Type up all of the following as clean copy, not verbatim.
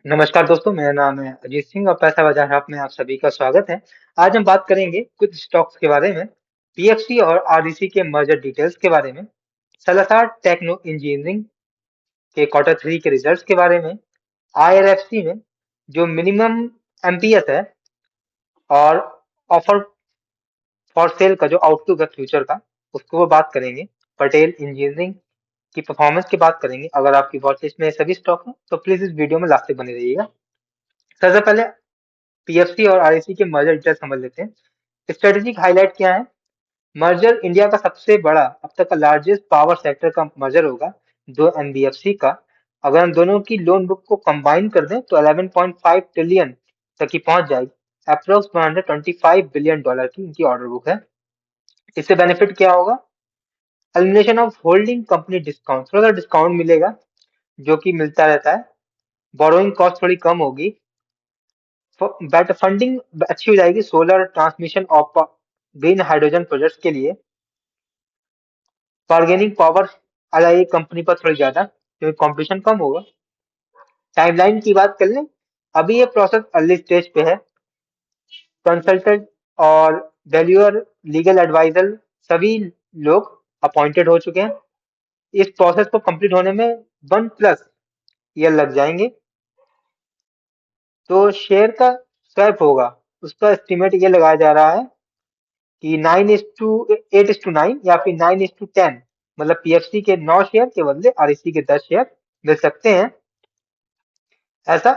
नमस्कार दोस्तों, मेरा नाम है अजीत सिंह और पैसा बाजार हब में आप सभी का स्वागत है। आज हम बात करेंगे कुछ स्टॉक्स के बारे में, पीएफसी और आरडीसी के मर्जर डिटेल्स के बारे में, सलासार टेक्नो इंजीनियरिंग के क्वार्टर थ्री के रिजल्ट्स के बारे में, आईआरएफसी में जो मिनिमम एमपीएस है और ऑफर फॉर सेल का जो आउटलुक है फ्यूचर का, उसको वो बात करेंगे। पटेल इंजीनियरिंग की परफॉर्मेंस की बात करेंगे। अगर आपकी वॉच लिस्ट में ये सभी स्टॉक है तो प्लीज इस वीडियो में लास्ट तक बने रहिएगा। सबसे पहले पीएफसी और आरईसी के मर्जर डिटेल समझ लेते हैं। स्ट्रेटेजिक हाईलाइट क्या है? मर्जर इंडिया का सबसे बड़ा अब तक का लार्जेस्ट पावर सेक्टर का मर्जर होगा दो एनबीएफसी का। अगर हम दोनों की लोन बुक को कंबाइन कर दें तो 11.5 ट्रिलियन तक की पहुंच जाएगी। अप्रोक्स 125 बिलियन डॉलर की इनकी ऑर्डर बुक है। इससे बेनिफिट क्या होगा? Elimination of holding company discount, थोड़ा सा डिस्काउंट मिलेगा जो कि मिलता रहता है। बोरोइंग कॉस्ट थोड़ी कम होगी। बेटर फंडिंग अच्छी हो जाएगी सोलर ट्रांसमिशन और ग्रीन हाइड्रोजन प्रोजेक्ट्स के लिए। बार्गेनिंग पावर आ जाएगी कंपनी पर थोड़ी ज्यादा क्योंकि कंपटीशन कम होगा। टाइमलाइन की बात कर लें, अभी ये प्रोसेस अर्ली स्टेज पे है। कंसल्टेंट और वैल्यूअर, लीगल एडवाइजर सभी लोग अपॉइंटेड हो चुके हैं। इस प्रोसेस को कंप्लीट होने में 1+ ईयर लग जाएंगे। तो शेयर का स्वैप होगा, उसका एस्टिमेट ये लगाया जा रहा है कि 9:8:9 या फिर 9:10, मतलब पीएफसी के 9 शेयर के बदले आरईसी के 10 शेयर मिल सकते हैं, ऐसा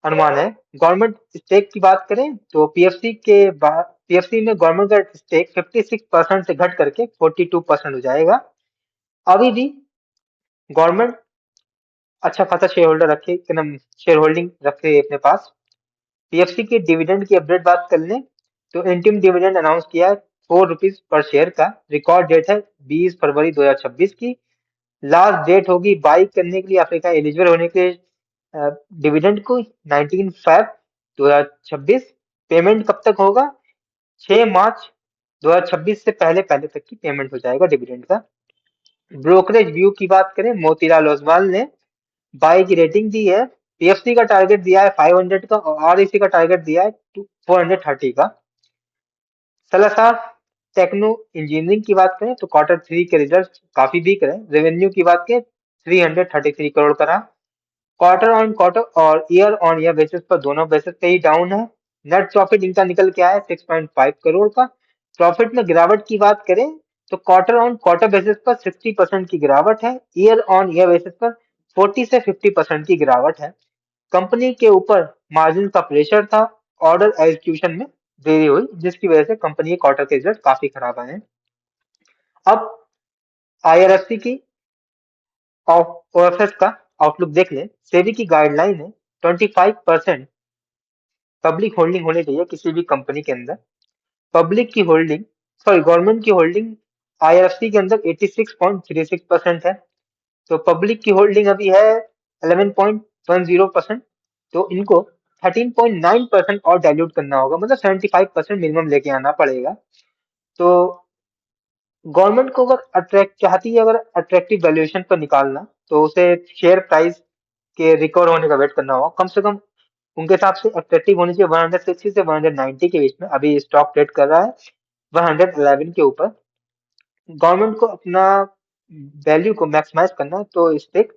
अनुमान है। गवर्नमेंट स्टेक की बात करें तो पीएफसी में गवर्नमेंट का स्टेक 56% से घट करके 42% हो जाएगा। अभी भी गवर्नमेंट अच्छा खासा शेयर होल्डर रखे, शेयर होल्डिंग रखे अपने पास। पीएफसी के डिविडेंड की अपडेट बात कर लें तो इंटीम डिविडेंड अनाउंस किया है ₹4 पर शेयर का। रिकॉर्ड डेट है 20 फरवरी 2026 की। लास्ट डेट होगी बाई करने के लिए अफ्रीका एलिजिबल होने के डिविडेंड को 19 फेब 2026। पेमेंट कब तक होगा? 6 मार्च 2026 से पहले पहले तक की पेमेंट हो जाएगा डिविडेंड का। ब्रोकरेज व्यू की बात करें, मोतीलाल ओसवाल ने बाई की रेटिंग दी है। पीएफसी का टारगेट दिया है 500 का और आरईसी का टारगेट दिया है 430 का। सलाहकार टेक्नो इंजीनियरिंग की बात करें तो क्वार्टर थ्री के रिजल्ट काफी वीक रहे। रेवेन्यू की बात करें 333 करोड़ का रहा। क्वार्टर ऑन क्वार्टर और ईयर ऑन ईयर बेसिस पर दोनों बेसिस पे ही डाउन है। नेट प्रॉफिट इनका निकल के आया 6.5 करोड़ का। प्रॉफिट में गिरावट की बात करें तो क्वार्टर ऑन क्वार्टर बेसिस पर 60% की गिरावट है। ईयर ऑन ईयर बेसिस पर 40 से 50% की गिरावट है। कंपनी के ऊपर मार्जिन का प्रेशर था। ऑर्डर एग्जीक्यूशन में देरी हुई जिसकी वजह से कंपनी के क्वार्टर के रिजल्ट काफी खराब आए हैं। अब आईआरएफसी की ओएफएस का आउटलुक देख लें। सेबी की गाइडलाइन है 25% पब्लिक होल्डिंग होनी चाहिए किसी भी कंपनी के अंदर। पब्लिक की होल्डिंग, सॉरी गवर्नमेंट की होल्डिंग आईआरएफसी के अंदर 86.36% है। तो पब्लिक की होल्डिंग अभी है 11.10%। तो इनको 13.9% और डाइल्यूट करना होगा, मतलब 75% मिनिमम लेके आना पड़ेगा। तो गवर्नमेंट को अगर अट्रैक्ट चाहती है, अगर अट्रैक्टिव वैल्यूएशन पर निकालना, तो उसे शेयर प्राइस के रिकवर होने का वेट करना होगा। कम से कम उनके हिसाब से अट्रैक्टिव होनी चाहिए 160 से 190 के बीच में। अभी स्टॉक ट्रेड कर रहा है 111 के ऊपर। गवर्नमेंट को अपना वैल्यू को मैक्सिमाइज करना है तो स्टेक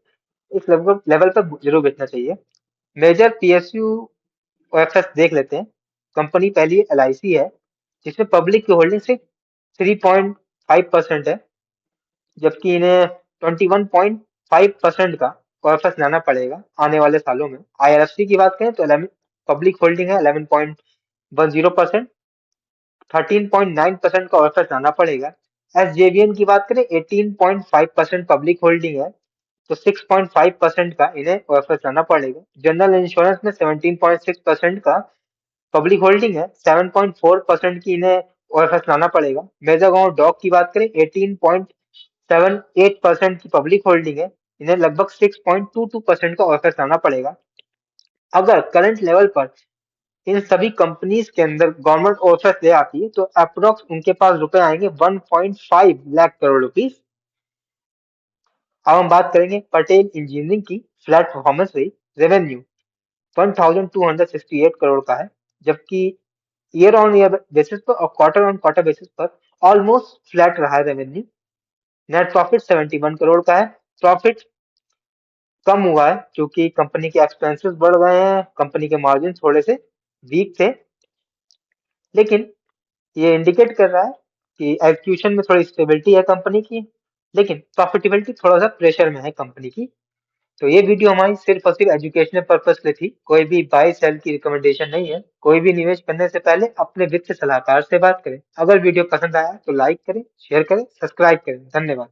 इस लेवल पर जरूर बेचना चाहिए। मेजर पीएसयू ओएफएस देख लेते हैं। कंपनी पहली एलआईसी है जिसमें पब्लिक की होल्डिंग सिर्फ 3.5% है, जबकि इन्हें 21.5% का ओएफएस लाना पड़ेगा आने वाले सालों में। आईआरएफसी की बात करें तो 11 पब्लिक होल्डिंग है 11.10%, 13.9% का ओएफएस लाना पड़ेगा। एसजेवीएन की बात करें 18.5% पब्लिक होल्डिंग है, तो 6.5% का इन्हें ओएफएस लाना पड़ेगा। जनरल इंश्योरेंस में 17.6% का पब्लिक होल्डिंग है, 7.4% की इन्हें ओएफएस लाना पड़ेगा। मेजागांव डॉक की बात करें 18.78% की पब्लिक होल्डिंग है, इन्हें लगभग 6.22% का ओएफएस लाना पड़ेगा। अगर करंट लेवल पर इन सभी कंपनीज के अंदर गवर्नमेंट ओएफएस ले आती है तो अप्रोक्स उनके पास रुपए आएंगे 1.5 लाख करोड़ रुपीस। अब हम बात करेंगे पटेल इंजीनियरिंग की फ्लैट परफॉर्मेंस रही। रेवेन्यू 1268 करोड़ का है, जबकि ईयर ऑन ईयर बेसिस पर और क्वार्टर ऑन क्वार्टर बेसिस पर ऑलमोस्ट फ्लैट रहा है रेवेन्यू। नेट प्रॉफिट 71 करोड़ का है। प्रॉफिट कम हुआ है क्योंकि कंपनी के एक्सपेंसेस बढ़ गए हैं, कंपनी के मार्जिन थोड़े से वीक थे, लेकिन ये इंडिकेट कर रहा है कि एग्जीक्यूशन में थोड़ी स्टेबिलिटी है कंपनी की, लेकिन प्रॉफिटेबिलिटी थोड़ा सा प्रेशर में है कंपनी की। तो ये वीडियो हमारी सिर्फ और सिर्फ एजुकेशनल पर्पस के लिए थी, कोई भी बाय सेल की रिकमेंडेशन नहीं है। कोई भी निवेश करने से पहले अपने वित्त सलाहकार से बात करें। अगर वीडियो पसंद आया तो लाइक करें, शेयर करें, सब्सक्राइब करें। धन्यवाद।